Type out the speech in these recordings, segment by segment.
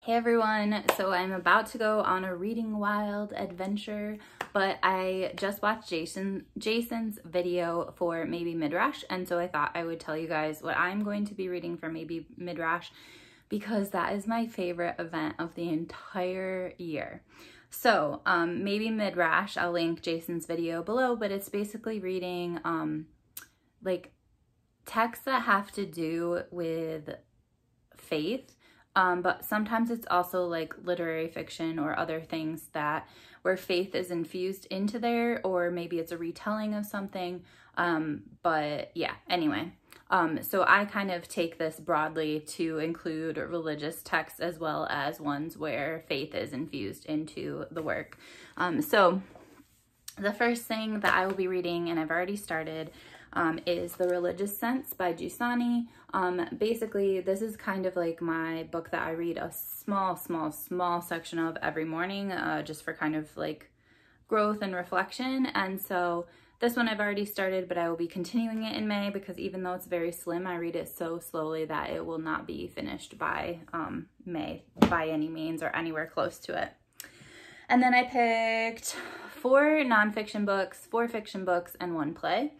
Hey everyone, so I'm about to go on a reading wild adventure, but I just watched Jason's video for maybe Midrash, and so I thought I would tell you guys what I'm going to be reading for maybe Midrash, because that is my favorite event of the entire year. So maybe Midrash, I'll link Jason's video below, but it's basically reading like texts that have to do with faith. But sometimes it's also like literary fiction or other things that where faith is infused into there, or maybe it's a retelling of something. But yeah, anyway. So I kind of take this broadly to include religious texts as well as ones where faith is infused into the work. So the first thing that I will be reading, and I've already started, is The Religious Sense by Jusani. Basically, this is kind of like my book that I read a small section of every morning, just for kind of like growth and reflection. And so this one I've already started, but I will be continuing it in May, because even though it's very slim, I read it so slowly that it will not be finished by May by any means, or anywhere close to it. And then I picked 4 nonfiction books, 4 fiction books, and 1 play.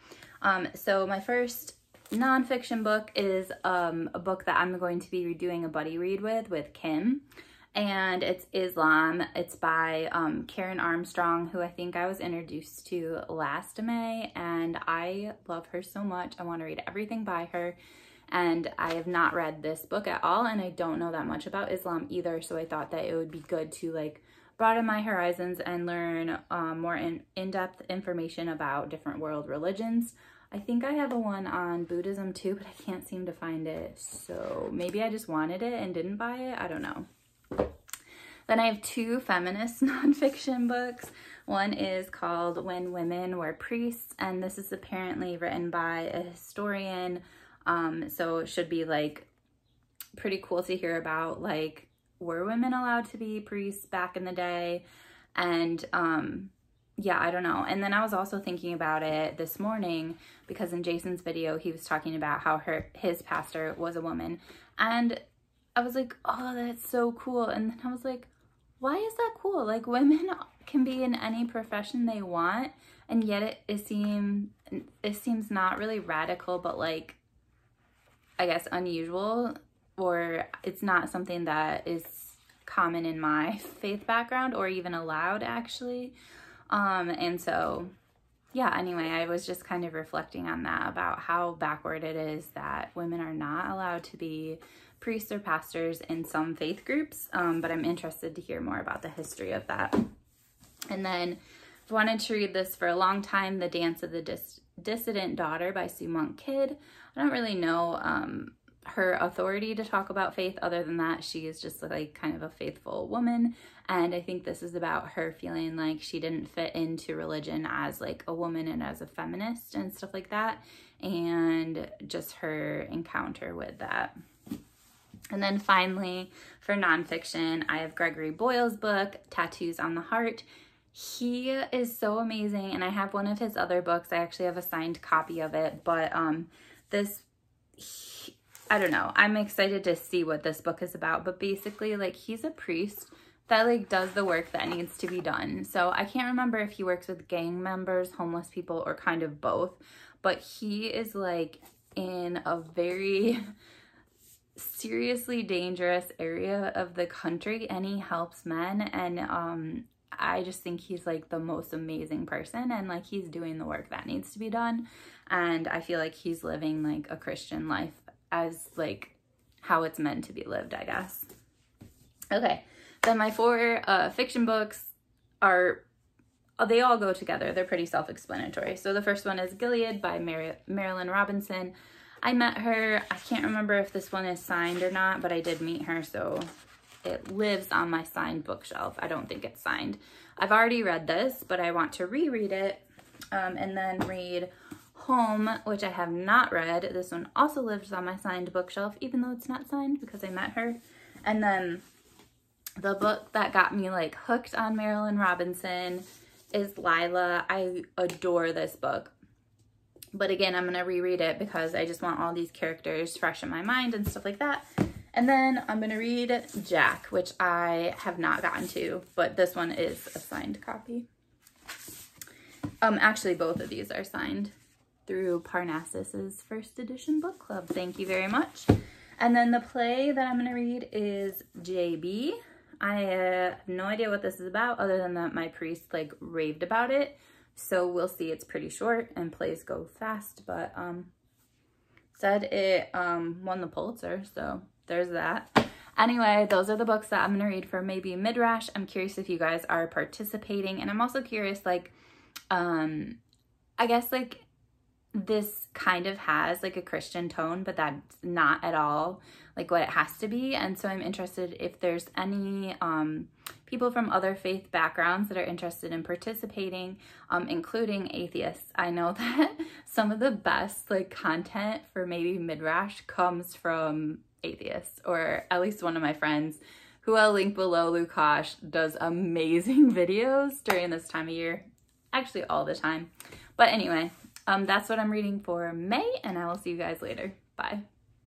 So my first nonfiction book is a book that I'm going to be doing a buddy read with Kim, and it's Islam. It's by Karen Armstrong, who I think I was introduced to last May, and I love her so much. I want to read everything by her, and I have not read this book at all, and I don't know that much about Islam either, so I thought that it would be good to like broaden my horizons and learn more in-depth information about different world religions. I think I have a one on Buddhism too, but I can't seem to find it. So maybe I just wanted it and didn't buy it. I don't know. Then I have 2 feminist nonfiction books. One is called When Women Were Priests, and this is apparently written by a historian. So it should be like pretty cool to hear about, like, were women allowed to be priests back in the day? And yeah, I don't know. And then I was also thinking about it this morning, because in Jason's video, he was talking about how his pastor was a woman. And I was like, oh, that's so cool. And then I was like, why is that cool? Like, women can be in any profession they want, and yet it seems not really radical, but like, I guess unusual, or it's not something that is common in my faith background or even allowed, actually. And so, yeah, anyway, I was just kind of reflecting on that, about how backward it is that women are not allowed to be priests or pastors in some faith groups. But I'm interested to hear more about the history of that. And then I wanted to read this for a long time, The Dance of the Dissident Daughter by Sue Monk Kidd. I don't really know her authority to talk about faith, other than that she is just like kind of a faithful woman, and I think this is about her feeling like she didn't fit into religion as like a woman and as a feminist and stuff like that, and just her encounter with that. And then finally, for nonfiction, I have Gregory Boyle's book, Tattoos on the Heart. He is so amazing, and I have one of his other books. I actually have a signed copy of it, but I don't know. I'm excited to see what this book is about, but basically, like, he's a priest that like does the work that needs to be done. So I can't remember if he works with gang members, homeless people, or kind of both, but he is like in a very seriously dangerous area of the country, and he helps men, and I just think he's like the most amazing person, and like he's doing the work that needs to be done, and I feel like he's living like a Christian life as like how it's meant to be lived, I guess. Okay, then my 4 fiction books are, they all go together. They're pretty self-explanatory. So the first one is Gilead by Marilyn Robinson. I met her, I can't remember if this one is signed or not, but I did meet her, so it lives on my signed bookshelf. I don't think it's signed. I've already read this, but I want to reread it, and then read Home, which I have not read. This one also lives on my signed bookshelf, even though it's not signed, because I met her. And then the book that got me like hooked on Marilyn Robinson is Lila. I adore this book. But again, I'm going to reread it because I just want all these characters fresh in my mind and stuff like that. And then I'm gonna read Jack, which I have not gotten to, but this one is a signed copy. Actually, both of these are signed through Parnassus's first edition book club. Thank you very much. And then the play that I'm gonna read is JB. I have no idea what this is about other than that my priest like raved about it. So we'll see. It's pretty short and plays go fast, but said it won the Pulitzer, so there's that. Anyway, those are the books that I'm gonna read for maybe Midrash. I'm curious if you guys are participating, and I'm also curious, like, I guess like this kind of has like a Christian tone, but that's not at all like what it has to be. And so I'm interested if there's any people from other faith backgrounds that are interested in participating, including atheists. I know that some of the best like content for maybe Midrash comes from atheists, or at least one of my friends who I'll link below, Lukash, does amazing videos during this time of year, actually all the time. But anyway, that's what I'm reading for May, and I will see you guys later. Bye.